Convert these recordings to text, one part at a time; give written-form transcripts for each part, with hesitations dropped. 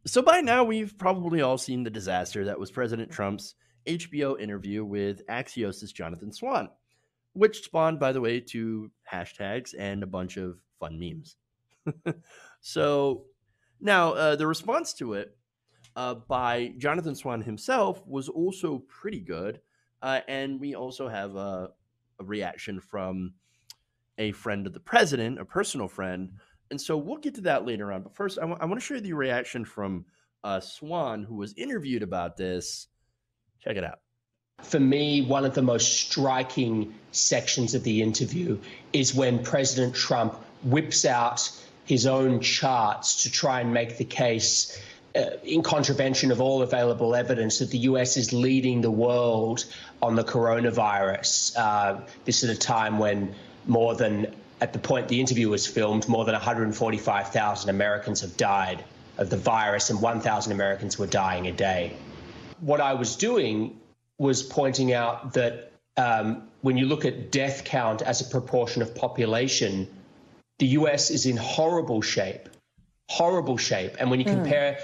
So by now, we've probably all seen the disaster that was President Trump's HBO interview with Axios' Jonathan Swan, which spawned, by the way, two hashtags and a bunch of fun memes. So now the response to it by Jonathan Swan himself was also pretty good. And we also have a reaction from a friend of the president, a personal friend. And so we'll get to that later on. But first, I want to show you the reaction from Swan, who was interviewed about this. Check it out. For me, one of the most striking sections of the interview is when President Trump whips out his own charts to try and make the case in contravention of all available evidence that the US is leading the world on the coronavirus. This is a time when at the point the interview was filmed, more than 145,000 Americans have died of the virus and 1,000 Americans were dying a day. What I was doing was pointing out that when you look at death count as a proportion of population, the US is in horrible shape. And when you compare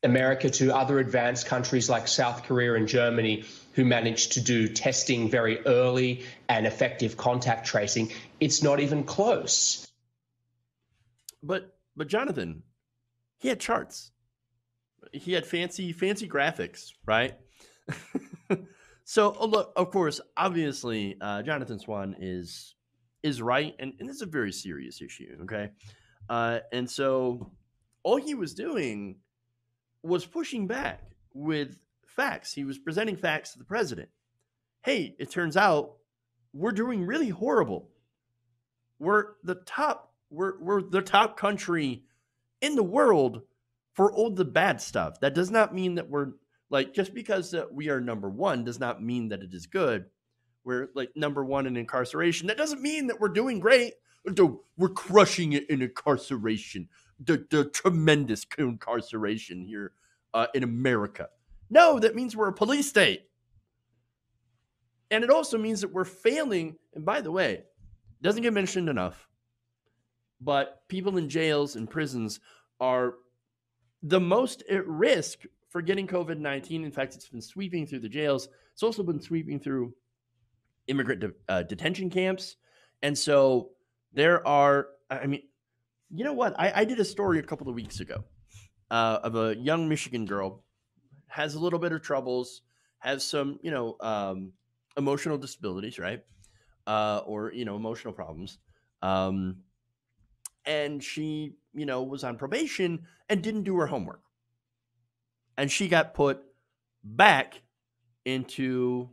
America to other advanced countries like South Korea and Germany, who managed to do testing very early and effective contact tracing, it's not even close. But Jonathan, he had charts. He had fancy graphics, right? So look, of course, obviously, Jonathan Swan is right, and it's a very serious issue. Okay, and so all he was doing was pushing back with facts. He was presenting facts to the president. Hey, it turns out we're doing really horrible. We're the top. We're the top country in the world for all the bad stuff. That does not mean that we're like, just because we are number one does not mean that it is good. We're like number one in incarceration. That doesn't mean that we're doing great. We're crushing it in incarceration. The tremendous incarceration here in America. No, that means we're a police state. And it also means that we're failing. And by the way, it doesn't get mentioned enough, but people in jails and prisons are the most at risk for getting COVID-19. In fact, it's been sweeping through the jails. It's also been sweeping through immigrant detention camps. And so there are, I mean, you know what? I did a story a couple of weeks ago of a young Michigan girl, has a little bit of troubles, has some, emotional disabilities, right? Or, emotional problems. And she, was on probation and didn't do her homework. And she got put back into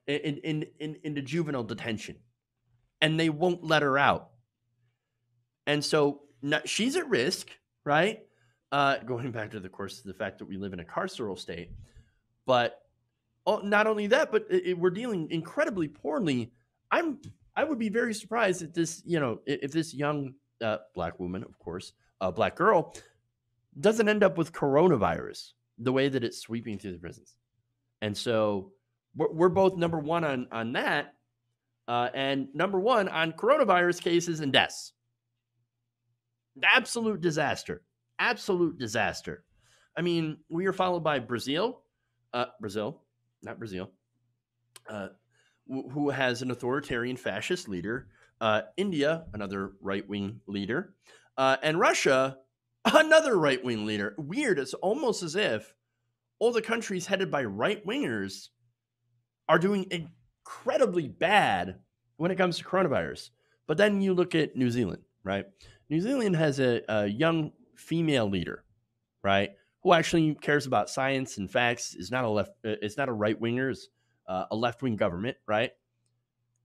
into juvenile detention, and they won't let her out. And so she's at risk, right? Going back to the fact that we live in a carceral state, but not only that, but we're dealing incredibly poorly. I would be very surprised if this, if this young black woman, of course, black girl, doesn't end up with coronavirus the way that it's sweeping through the prisons. And so we're both number one on that, and number one on coronavirus cases and deaths. Absolute disaster. Absolute disaster. I mean, we are followed by Brazil, not Brazil, who has an authoritarian fascist leader, India, another right-wing leader, and Russia, another right-wing leader. Weird. It's almost as if all the countries headed by right-wingers are doing incredibly bad when it comes to coronavirus. But then you look at New Zealand, right? New Zealand has a young female leader, right, who actually cares about science and facts. Is not a right-winger. It's a left-wing government, right?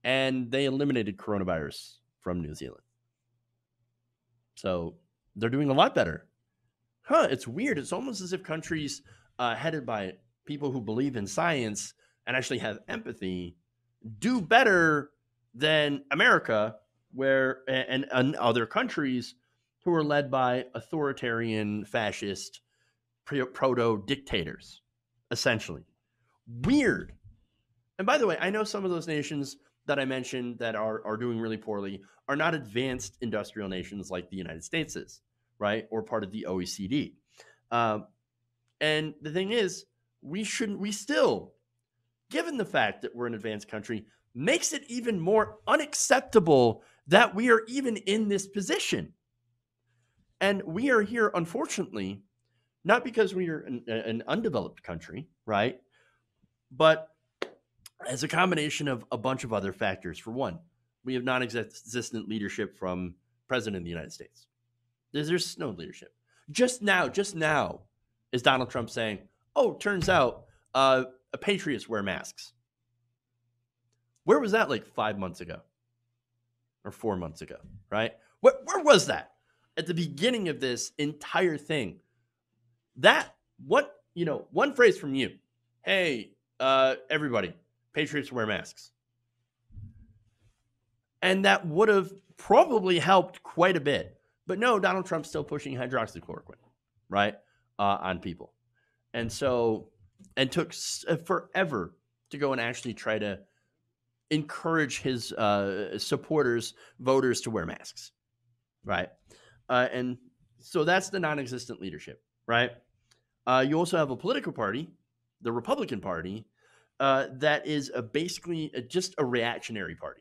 And they eliminated coronavirus from New Zealand. So they're doing a lot better. It's weird. It's almost as if countries headed by people who believe in science and actually have empathy do better than America, where and other countries who are led by authoritarian, fascist, proto-dictators, essentially. Weird. And by the way, I know some of those nations that I mentioned that are doing really poorly are not advanced industrial nations like the United States is, right? Or part of the OECD. And the thing is, we still, given the fact that we're an advanced country, makes it even more unacceptable that we are even in this position. And we are here, unfortunately, not because we are an undeveloped country, right? But as a combination of a bunch of other factors. For one, we have non-existent leadership from President of the United States. There's no leadership. Just now is Donald Trump saying, oh, turns out patriots wear masks. Where was that like 5 months ago or 4 months ago, right? Where was that at the beginning of this entire thing? One phrase from you, hey, everybody, patriots wear masks. And that would have probably helped quite a bit. But no, Donald Trump's still pushing hydroxychloroquine, right, on people. And took forever to go and actually try to encourage his supporters, voters, to wear masks, right? And so that's the non-existent leadership, right? You also have a political party, the Republican Party, that is basically just a reactionary party.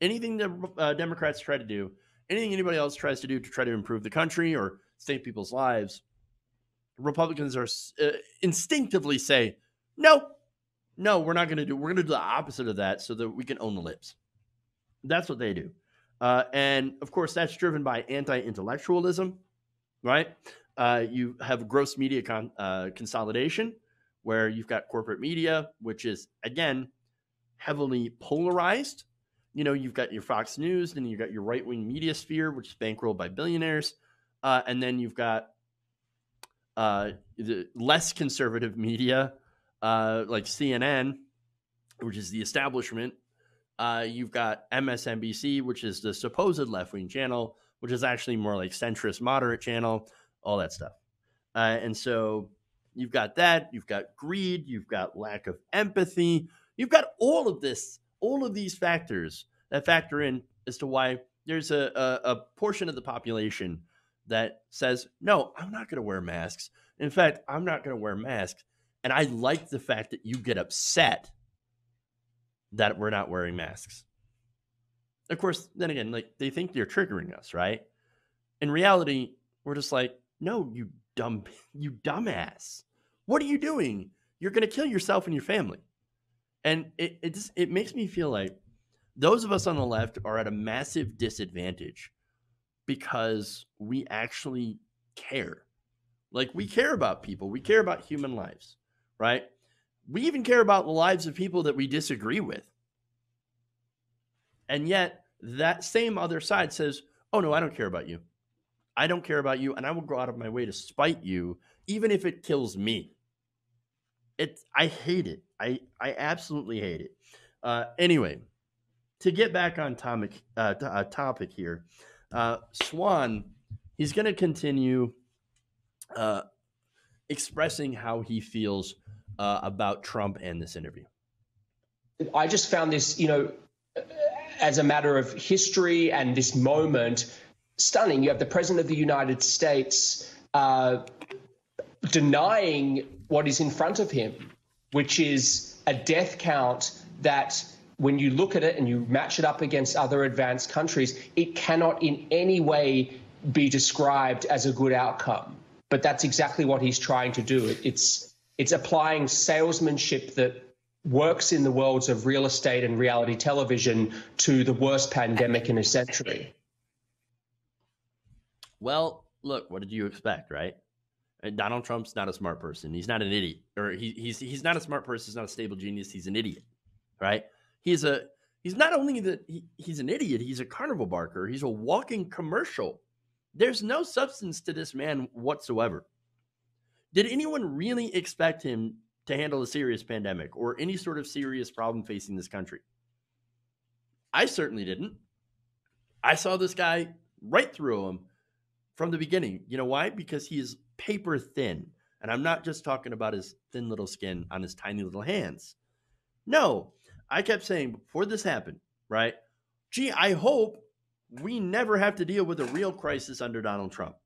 Anything the Democrats try to do, anything anybody else tries to do to try to improve the country or save people's lives, Republicans are instinctively say, no, we're not going to do. We're going to do the opposite of that so that we can own the libs. That's what they do. And of course, that's driven by anti-intellectualism, right? You have gross media consolidation, where you've got corporate media, which is, again, heavily polarized. You've got your Fox News, then you've got your right-wing media sphere, which is bankrolled by billionaires. And then you've got the less conservative media, like CNN, which is the establishment. You've got MSNBC, which is the supposed left-wing channel, which is actually more like centrist, moderate channel, all that stuff. And so you've got that. You've got greed. You've got lack of empathy. You've got all of these factors that factor in as to why there's a portion of the population that says, no, I'm not going to wear masks. In fact, I'm not going to wear masks. And I like the fact that you get upset that we're not wearing masks. Of course, then again, like, they think they're triggering us, right? In reality, we're just like, no, you dumbass. What are you doing? You're going to kill yourself and your family. And it makes me feel like those of us on the left are at a massive disadvantage because we actually care. Like, we care about people. We care about human lives, right? We even care about the lives of people that we disagree with. And yet, that same other side says, oh, no, I don't care about you. I don't care about you, and I will go out of my way to spite you, even if it kills me. I hate it. I absolutely hate it. Anyway, to get back on topic here, Swan, he's going to continue expressing how he feels about Trump and this interview. I just found this, as a matter of history and this moment, stunning. You have the President of the United States denying what is in front of him, which is a death count that, when you look at it and you match it up against other advanced countries, it cannot in any way be described as a good outcome. But that's exactly what he's trying to do. It's applying salesmanship that works in the worlds of real estate and reality television to the worst pandemic in a century. Well, look, what did you expect, right? Donald Trump's not a smart person. He's not an idiot. Or he's not a smart person. He's not a stable genius. He's an idiot, right? He's not only that he's an idiot, he's a carnival barker. He's a walking commercial. There's no substance to this man whatsoever. Did anyone really expect him to handle a serious pandemic or any sort of serious problem facing this country? I certainly didn't. I saw this guy right through him from the beginning. You know why? Because he is paper thin. And I'm not just talking about his thin little skin on his tiny little hands. No, I kept saying before this happened, right? Gee, I hope we never have to deal with a real crisis under Donald Trump.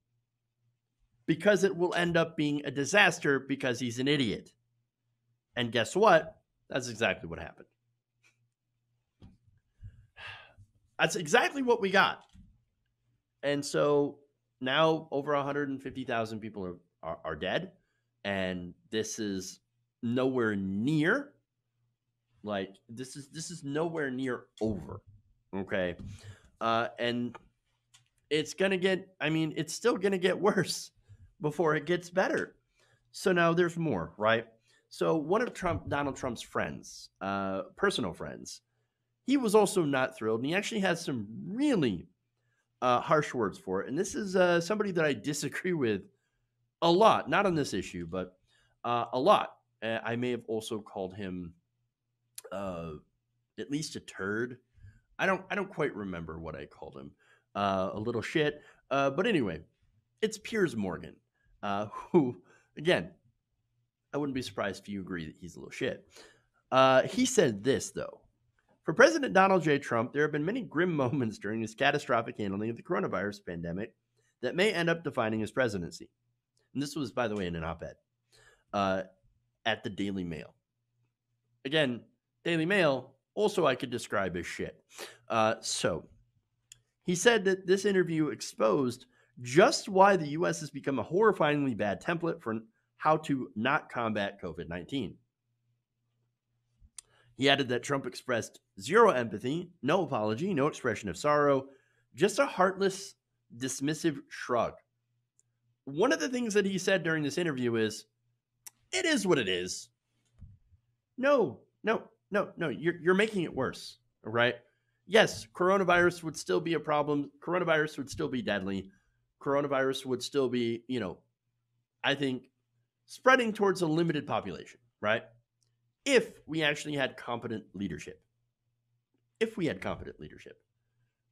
because it will end up being a disaster because he's an idiot. And guess what? That's exactly what happened. That's exactly what we got. And so now over 150,000 people are dead. And this is nowhere near, like, this is nowhere near over. Okay. And it's going to get, it's still going to get worse before it gets better. So now there's more, right? So one of Donald Trump's friends, personal friends, he was also not thrilled. And he actually has some really harsh words for it. And this is somebody that I disagree with a lot, not on this issue, but a lot. I may have also called him at least a turd. I don't quite remember what I called him. A little shit. But anyway, it's Piers Morgan, who, again, I wouldn't be surprised if you agree that he's a little shit. He said this, though. For President Donald J. Trump, there have been many grim moments during his catastrophic handling of the coronavirus pandemic that may end up defining his presidency. And this was, by the way, in an op-ed at the Daily Mail. Again, Daily Mail, also I could describe as shit. So he said that this interview exposed just why the U.S. has become a horrifyingly bad template for how to not combat COVID-19. He added that Trump expressed zero empathy, no apology, no expression of sorrow, just a heartless, dismissive shrug. One of the things that he said during this interview is, it is what it is. No, you're making it worse, all right? Yes, coronavirus would still be a problem. Coronavirus would still be deadly. Coronavirus would still be, I think, spreading towards a limited population, right? If we actually had competent leadership.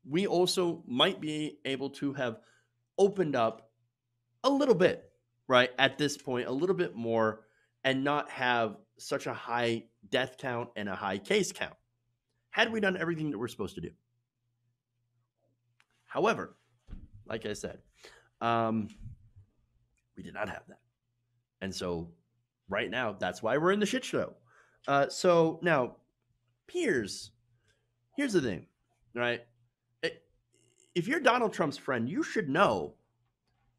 We also might be able to have opened up a little bit, right? At this point, a little bit more, and not have such a high death count and a high case count, had we done everything that we're supposed to do. However, like I said, we did not have that. And so right now, that's why we're in the shit show. So now, Piers, here's the thing, right? If you're Donald Trump's friend, you should know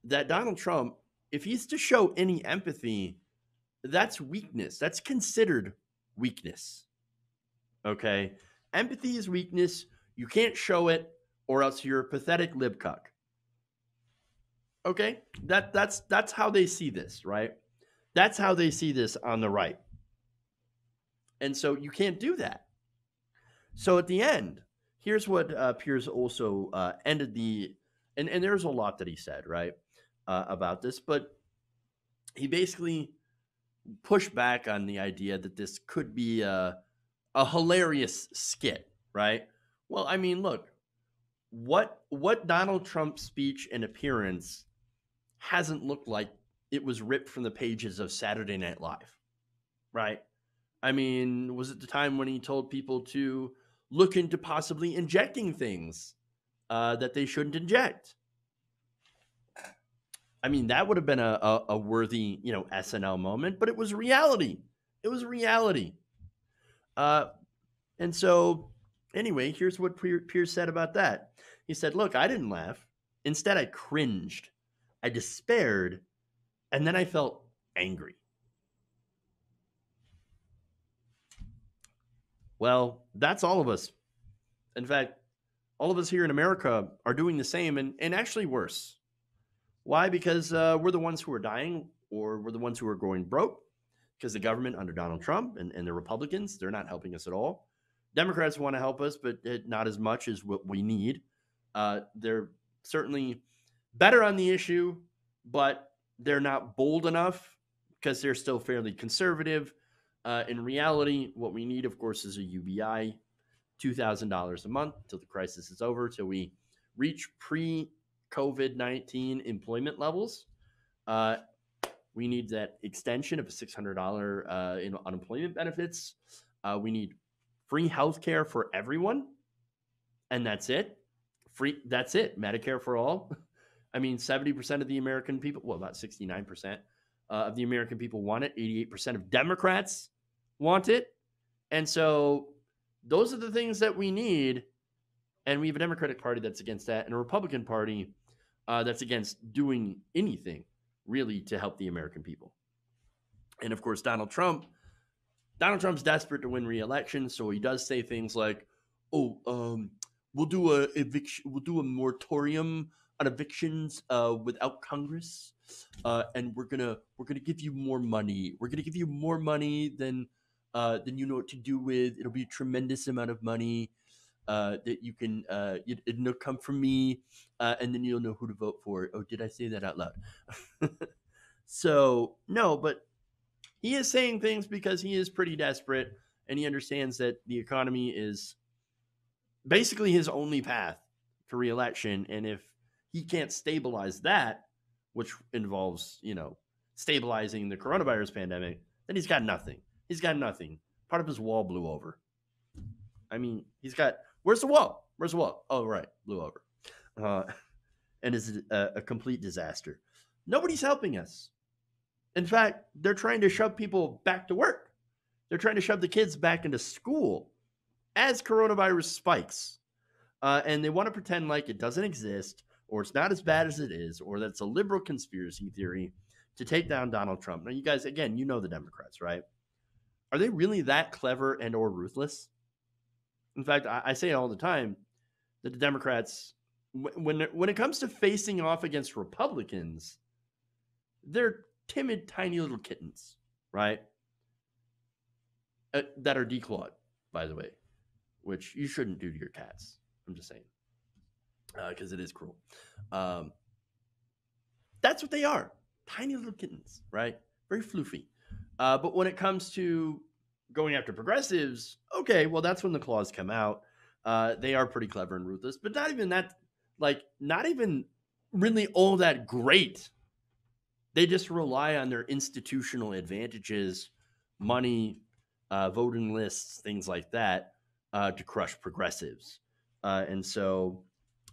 that Donald Trump, if he's to show any empathy, that's weakness. That's considered weakness. Okay? Empathy is weakness. You can't show it, or else you're a pathetic libcuck. Okay? That's how they see this, right? That's how they see this on the right. And so you can't do that. So at the end, here's what Piers also ended the, and there's a lot that he said, right, about this, but he basically pushed back on the idea that this could be a hilarious skit, right? Well, I mean, look, what Donald Trump's speech and appearance hasn't looked like it was ripped from the pages of Saturday Night Live, right? I mean, was it the time when he told people to look into possibly injecting things that they shouldn't inject? I mean, that would have been a worthy, SNL moment, but it was reality. It was reality. And so, anyway, here's what Piers said about that. He said, look, I didn't laugh. Instead, I cringed. I despaired. And then I felt angry. Well, that's all of us. In fact, all of us here in America are doing the same and actually worse. Why? Because we're the ones who are dying, or we're the ones who are going broke, because the government under Donald Trump and the Republicans, they're not helping us at all. Democrats want to help us, but not as much as what we need. They're certainly better on the issue, but they're not bold enough because they're still fairly conservative. In reality, what we need, of course, is a UBI, $2,000 a month till the crisis is over, till we reach pre-COVID-19 employment levels. We need that extension of a $600 in unemployment benefits. We need free healthcare for everyone, and that's it. That's it. Medicare for all. I mean, 70% of the American people, well, about 69% of the American people want it. 88% of Democrats want it. And so those are the things that we need. And we have a Democratic Party that's against that, and a Republican Party that's against doing anything really to help the American people. And of course, Donald Trump's desperate to win re-election, so he does say things like, we'll do a moratorium on evictions without Congress, and we're gonna give you more money. We're gonna give you more money than you know what to do with. It'll be a tremendous amount of money that you can. It'll come from me, and then you'll know who to vote for. Oh, did I say that out loud? So no, but he is saying things because he is pretty desperate, and he understands that the economy is basically his only path to reelection. And if he can't stabilize that, which involves, stabilizing the coronavirus pandemic, then he's got nothing. He's got nothing. Part of his wall blew over. I mean, where's the wall? Where's the wall? Oh, right, blew over. And is a complete disaster. Nobody's helping us. In fact, they're trying to shove people back to work. They're trying to shove the kids back into school as coronavirus spikes. And they want to pretend like it doesn't exist, or it's not as bad as it is, or that it's a liberal conspiracy theory to take down Donald Trump. Now, you guys, again, you know the Democrats, right? Are they really that clever and or ruthless? In fact, I say it all the time that the Democrats, when it comes to facing off against Republicans, they're timid, tiny little kittens, right? That are declawed, by the way, which you shouldn't do to your cats. I'm just saying, because it is cruel. That's what they are, tiny little kittens, right? Very floofy. But when it comes to going after progressives, okay, well, that's when the claws come out. They are pretty clever and ruthless, but not even that, not even really all that great. They just rely on their institutional advantages, money, voting lists, things like that, to crush progressives. And so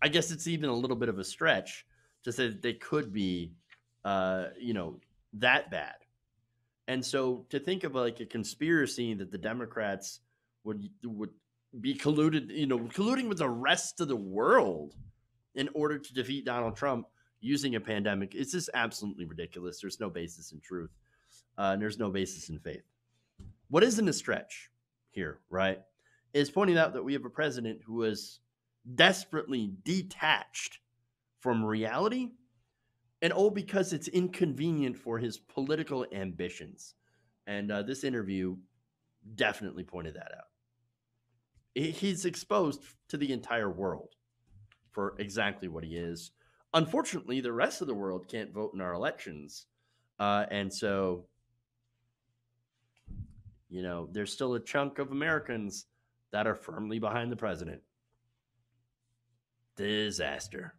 I guess it's even a little bit of a stretch to say that they could be, that bad. And so to think of like a conspiracy that the Democrats would be colluding with the rest of the world in order to defeat Donald Trump using a pandemic, it's just absolutely ridiculous. There's no basis in truth. And there's no basis in faith. What isn't a stretch here, right, is pointing out that we have a president who is desperately detached from reality, and all because it's inconvenient for his political ambitions. And this interview definitely pointed that out. He's exposed to the entire world for exactly what he is. Unfortunately, the rest of the world can't vote in our elections. And so, there's still a chunk of Americans that are firmly behind the president. Disaster.